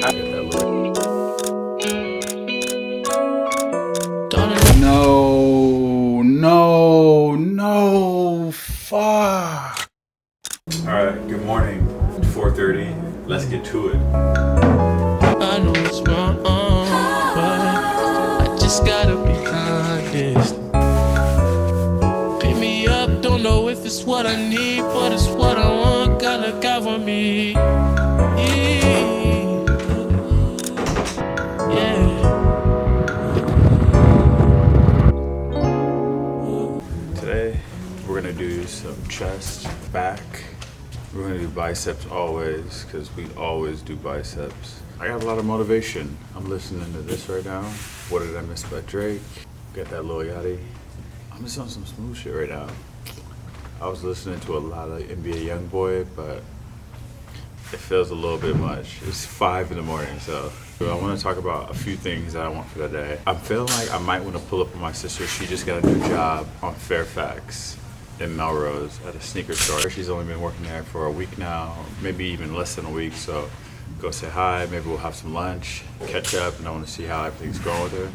No, fuck. Alright, good morning. It's 4:30. Let's get to it. I know it's wrong, but I just gotta be honest. Pick me up, don't know if it's what I need, but it's what I want, gotta cover me. Yeah. Today, we're gonna do some chest, back. We're gonna do biceps always, because we always do biceps. I got a lot of motivation. I'm listening to this right now. What Did I Miss by Drake. Got that Lil Yachty. I'm just on some smooth shit right now. I was listening to a lot of NBA Youngboy, but it feels a little bit much. It's 5 in the morning, so I want to talk about a few things that I want for the day. I'm feeling like I might want to pull up with my sister. She just got a new job on Fairfax in Melrose at a sneaker store. She's only been working there for a week now, maybe even less than a week, so go say hi, maybe we'll have some lunch, catch up, and I want to see how everything's going with her.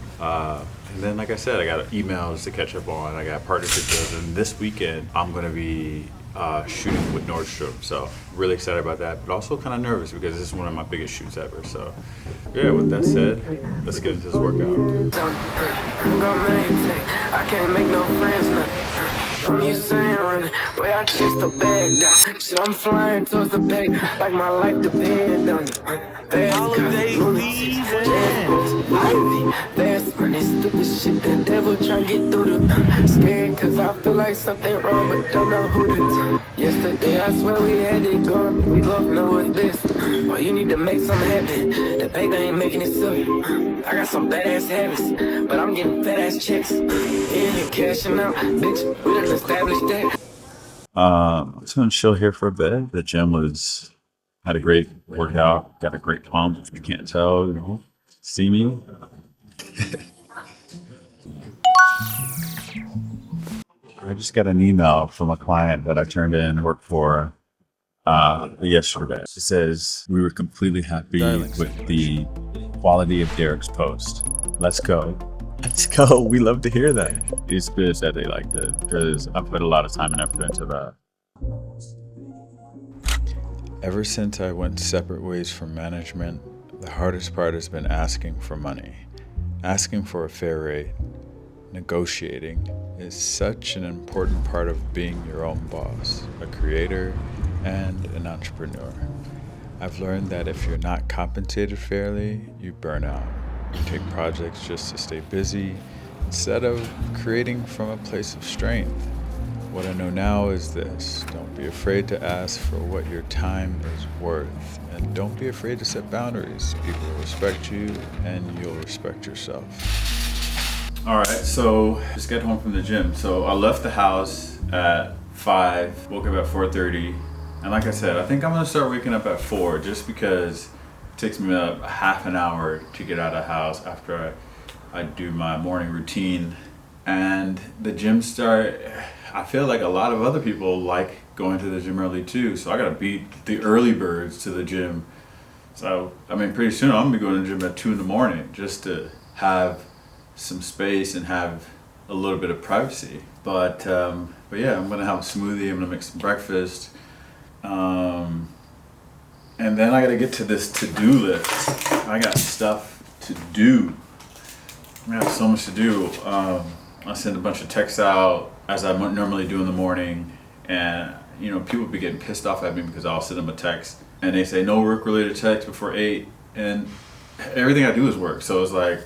And then, like I said, I got emails to catch up on, I got partnership deals, and this weekend I'm going to be shooting with Nordstrom, so really excited about that, but also kind of nervous because this is one of my biggest shoots ever. So yeah, with that said, let's get into this workout. I can't make no friends now. I'm used to running, where I chase the bag down. Shit, I'm flying towards the bag, like my life depends on it. Holiday season. Fast money, stupid shit, the devil tryna get through the scared, cause I feel like something wrong, but don't know who to tell. Yesterday, I swear we had it going, we both know what's best. Well, you need to make something happen, the paper ain't making it so. I got some badass habits, but I'm getting fat ass checks. Yeah, you cashing out, bitch, we done established that. I'm just gonna chill here for a bit. The gym had a great workout, got a great pump. If you can't tell, you know, see me. I just got an email from a client that I turned in work for yesterday. She says, we were completely happy with the quality of Derrick's post. Let's go. Let's go. We love to hear that. It's good that they liked it because I put a lot of time and effort into that. Ever since I went separate ways from management, the hardest part has been asking for money, asking for a fair rate. Negotiating is such an important part of being your own boss, a creator, and an entrepreneur. I've learned that if you're not compensated fairly, you burn out. You take projects just to stay busy instead of creating from a place of strength. What I know now is this: don't be afraid to ask for what your time is worth, and don't be afraid to set boundaries. People will respect you and you'll respect yourself. All right, so just got home from the gym. So I left the house at 5, woke up at 4:30, and like I said, I think I'm gonna start waking up at 4 just because it takes me about half an hour to get out of the house after I do my morning routine. And the gym start, I feel like a lot of other people like going to the gym early too, so I gotta beat the early birds to the gym. So, I mean, pretty soon I'm gonna be going to the gym at 2 in the morning just to have some space and have a little bit of privacy. But yeah, I'm gonna have a smoothie, I'm gonna make some breakfast. And then I gotta get to this to-do list. I got stuff to do. I have so much to do. I send a bunch of texts out as I normally do in the morning, and you know, people be getting pissed off at me because I'll send them a text and they say no work-related text before 8, and everything I do is work. So it's like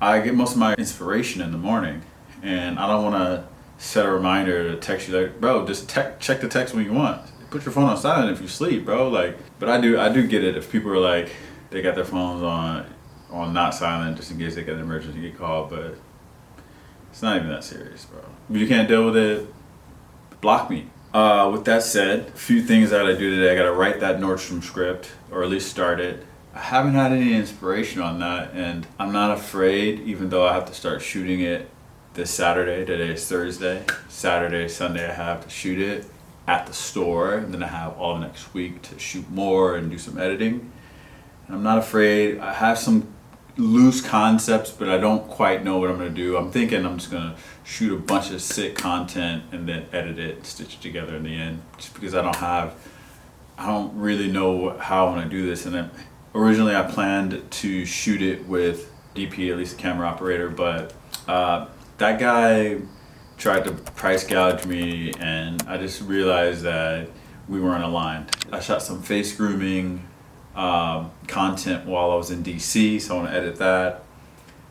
I get most of my inspiration in the morning, and I don't want to set a reminder to text you like, bro, just check the text when you want. Put your phone on silent if you sleep, bro. Like, but I do get it if people are like, they got their phones on not silent just in case they get an emergency call, but it's not even that serious, bro. If you can't deal with it, block me. With that said, a few things that I do today. I gotta write that Nordstrom script, or at least start it. I haven't had any inspiration on that, and I'm not afraid, even though I have to start shooting it this Saturday. Today is Thursday. Saturday, Sunday I have to shoot it at the store, and then I have all next week to shoot more and do some editing. I'm not afraid. I have some loose concepts, but I don't quite know what I'm gonna do. I'm thinking I'm just gonna shoot a bunch of sick content and then edit it, stitch it together in the end, just because I don't really know how I'm gonna do this. And then originally I planned to shoot it with DP, at least a camera operator, but that guy tried to price gouge me, and I just realized that we weren't aligned. I shot some face grooming content while I was in DC, so I want to edit that.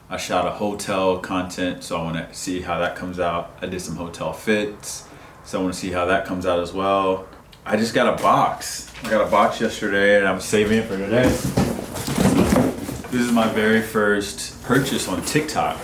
I shot a hotel content, so I want to see how that comes out. I did some hotel fits, so I want to see how that comes out as well. I just got a box. I got a box yesterday, and I'm saving it for today. This is my very first purchase on TikTok,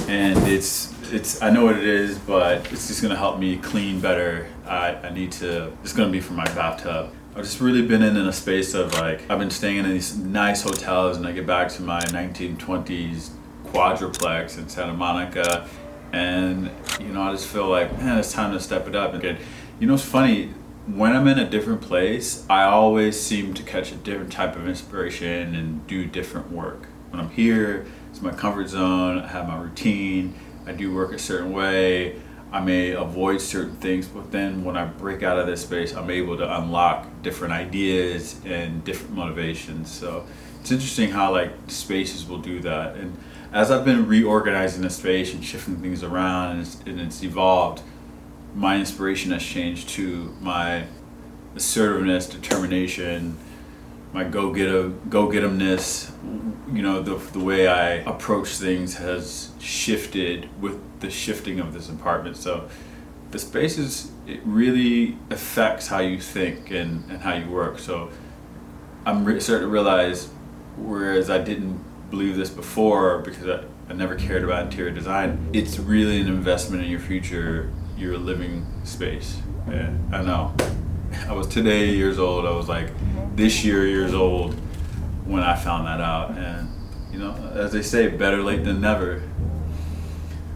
and it's I know what it is, but it's just gonna help me clean better. It's gonna be for my bathtub. I've just really been in a space of like, I've been staying in these nice hotels, and I get back to my 1920s quadruplex in Santa Monica, and I just feel like, man, it's time to step it up. And it's funny, when I'm in a different place, I always seem to catch a different type of inspiration and do different work. When I'm here, it's my comfort zone, I have my routine, I do work a certain way, I may avoid certain things, but then when I break out of this space, I'm able to unlock different ideas and different motivations. So it's interesting how like spaces will do that. And as I've been reorganizing the space and shifting things around and it's evolved, my inspiration has changed to my assertiveness, determination, my go-get-emness. The way I approach things has shifted with the shifting of this apartment. So the spaces, it really affects how you think and how you work. So I'm starting to realize, whereas I didn't believe this before because I never cared about interior design, it's really an investment in your future, your living space. And I know. I was today years old. I was like this years old when I found that out. And as they say, better late than never.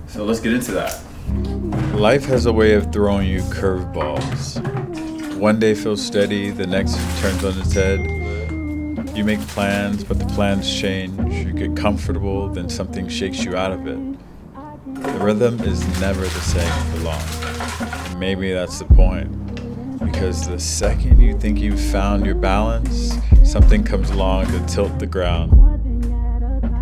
So let's get into that. Life has a way of throwing you curveballs. One day feels steady, the next turns on its head. You make plans, but the plans change. You get comfortable, then something shakes you out of it. The rhythm is never the same for long. And maybe that's the point. Because the second you think you've found your balance, something comes along to tilt the ground.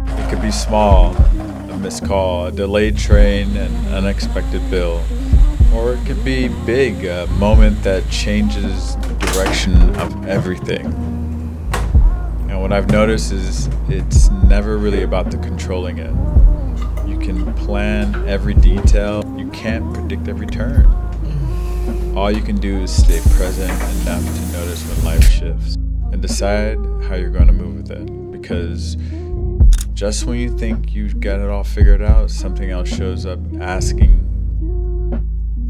It could be small, a missed call, a delayed train, an unexpected bill. Or it could be big, a moment that changes the direction of everything. And what I've noticed is it's never really about the controlling it. You can plan every detail, you can't predict every turn. All you can do is stay present enough to notice when life shifts and decide how you're going to move with it. Because just when you think you've got it all figured out, something else shows up asking,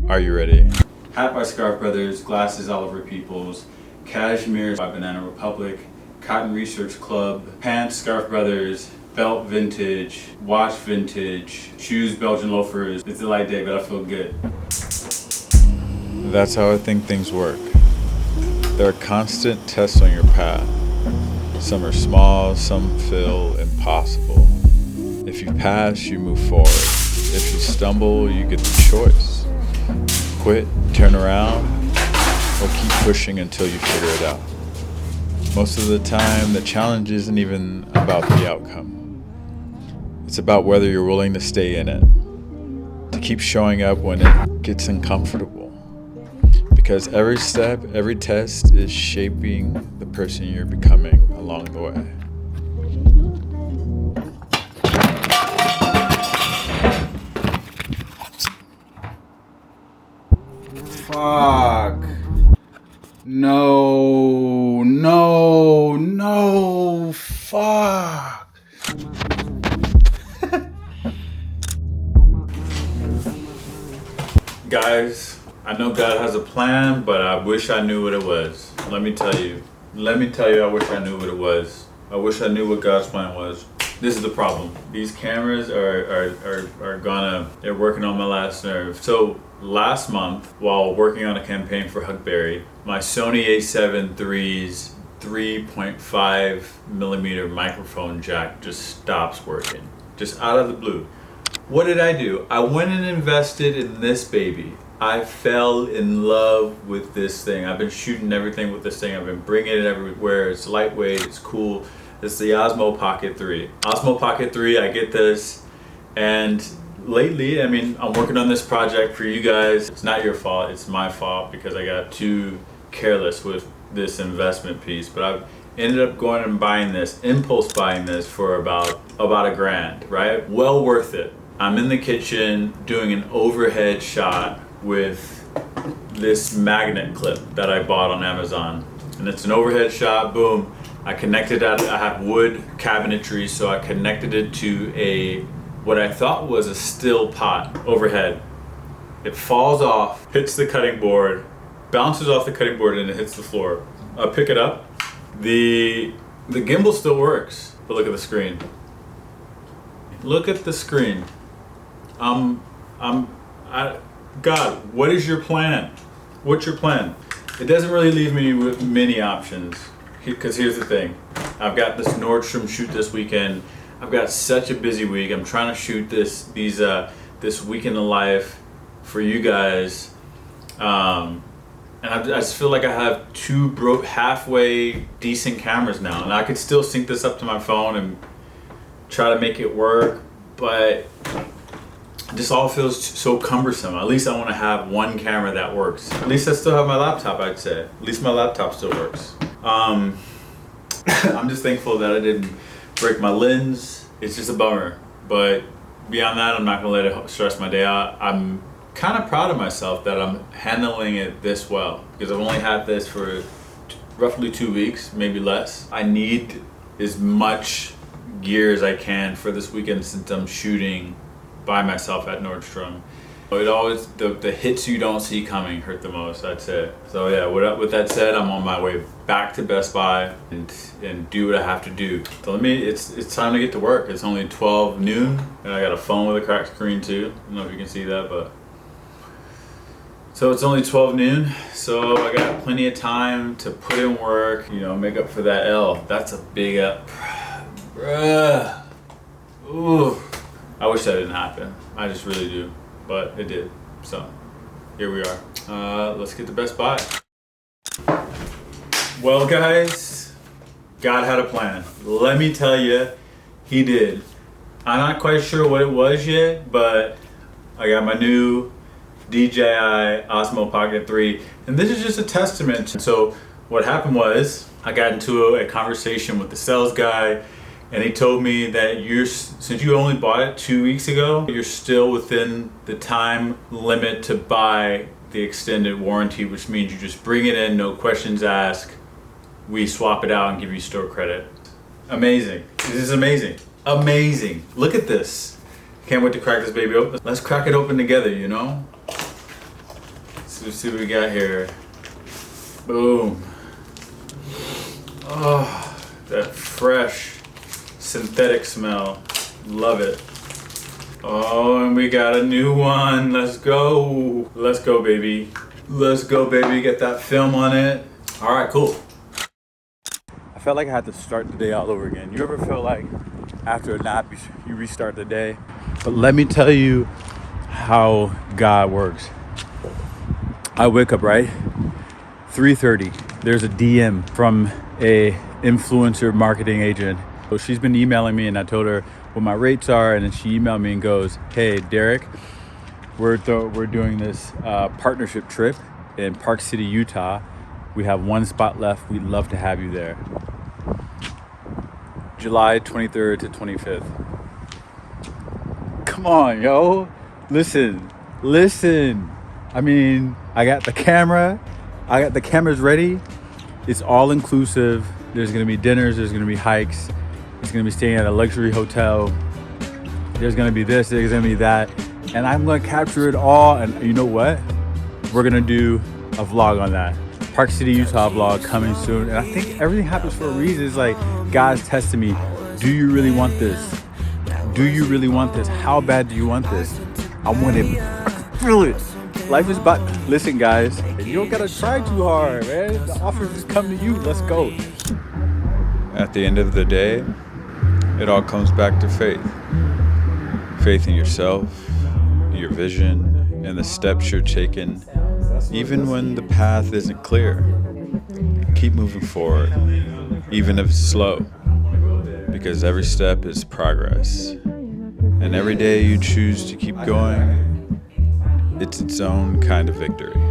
are you ready? Hat by Scarf Brothers, glasses Oliver Peoples, cashmere by Banana Republic, Cotton Research Club, pants Scarf Brothers, belt vintage, watch vintage, shoes Belgian loafers. It's a light day, but I feel good. That's how I think things work. There are constant tests on your path. Some are small, some feel impossible. If you pass, you move forward. If you stumble, you get the choice. Quit, turn around, or keep pushing until you figure it out. Most of the time, the challenge isn't even about the outcome. It's about whether you're willing to stay in it, to keep showing up when it gets uncomfortable. Because every step, every test is shaping the person you're becoming along the way. Fuck. No, fuck. Guys, I know God has a plan, but I wish I knew what it was. Let me tell you, I wish I knew what it was. I wish I knew what God's plan was. This is the problem. These cameras they're working on my last nerve. So last month, while working on a campaign for Huckberry, my Sony A7 III's 3.5mm microphone jack just stops working, just out of the blue. What did I do? I went and invested in this baby. I fell in love with this thing. I've been shooting everything with this thing. I've been bringing it everywhere. It's lightweight, it's cool. It's the Osmo Pocket 3. Osmo Pocket 3, I get this. And lately, I mean, I'm working on this project for you guys. It's not your fault, it's my fault because I got too careless with this investment piece. But I've ended up going and buying this, impulse buying this for about $1,000, right? Well worth it. I'm in the kitchen doing an overhead shot with this magnet clip that I bought on Amazon. And it's an overhead shot, boom. I connected that, I have wood cabinetry, so I connected it to what I thought was a still pot overhead. It falls off, hits the cutting board, bounces off the cutting board and it hits the floor. I pick it up. The gimbal still works, but look at the screen. Look at the screen. God, what is your plan? What's your plan? It doesn't really leave me with many options, because here's the thing. I've got this Nordstrom shoot this weekend. I've got such a busy week. I'm trying to shoot this week in the life for you guys. And I just feel like I have two halfway decent cameras now, and I could still sync this up to my phone and try to make it work, but this all feels so cumbersome. At least I want to have one camera that works. At least I still have my laptop, I'd say. At least my laptop still works. I'm just thankful that I didn't break my lens. It's just a bummer. But beyond that, I'm not going to let it stress my day out. I'm kind of proud of myself that I'm handling it this well, because I've only had this for roughly 2 weeks, maybe less. I need as much gear as I can for this weekend since I'm shooting by myself at Nordstrom. It always, the hits you don't see coming hurt the most, I'd say. So yeah, with that said, I'm on my way back to Best Buy and do what I have to do. So it's time to get to work. It's only 12 noon and I got a phone with a cracked screen too. I don't know if you can see that, but. So it's only 12 noon, so I got plenty of time to put in work, make up for that L. That's a big L. Bruh. Ooh. I wish that didn't happen. I just really do, but it did. So here we are. Let's get to Best Buy. Well, guys, God had a plan. Let me tell you, he did. I'm not quite sure what it was yet, but I got my new DJI Osmo Pocket 3, and this is just a testament. So what happened was I got into a conversation with the sales guy, and he told me that since you only bought it 2 weeks ago, you're still within the time limit to buy the extended warranty, which means you just bring it in, no questions asked. We swap it out and give you store credit. Amazing. This is amazing. Amazing. Look at this. Can't wait to crack this baby open. Let's crack it open together, Let's see what we got here. Boom. Oh, that fresh synthetic smell. Love it. Oh, and we got a new one. Let's go. Let's go, baby. Let's go, baby. Get that film on it. All right, cool. I felt like I had to start the day all over again. You ever feel like after a nap, you restart the day? But let me tell you how God works. I wake up, right? 3:30. There's a DM from a influencer marketing agent. So she's been emailing me, and I told her what my rates are, and then she emailed me and goes, "Hey, Derek, we're doing this partnership trip in Park City, Utah. We have one spot left. We'd love to have you there. July 23rd to 25th. Come on, yo. Listen. I mean, I got the camera. I got the cameras ready. It's all inclusive. There's gonna be dinners. There's gonna be hikes. It's gonna be staying at a luxury hotel. There's gonna be this. There's gonna be that. And I'm gonna capture it all. And you know what? We're gonna do a vlog on that. Park City, Utah vlog coming soon. And I think everything happens for a reason. It's like God's testing me. Do you really want this? Do you really want this? How bad do you want this? I want it. Feel it. Life is about, listen guys, you don't gotta try too hard, man. The offers just come to you. Let's go. At the end of the day, it all comes back to faith. Faith in yourself, your vision, and the steps you're taking, even when the path isn't clear. Keep moving forward, even if it's slow, because every step is progress. And every day you choose to keep going, it's its own kind of victory.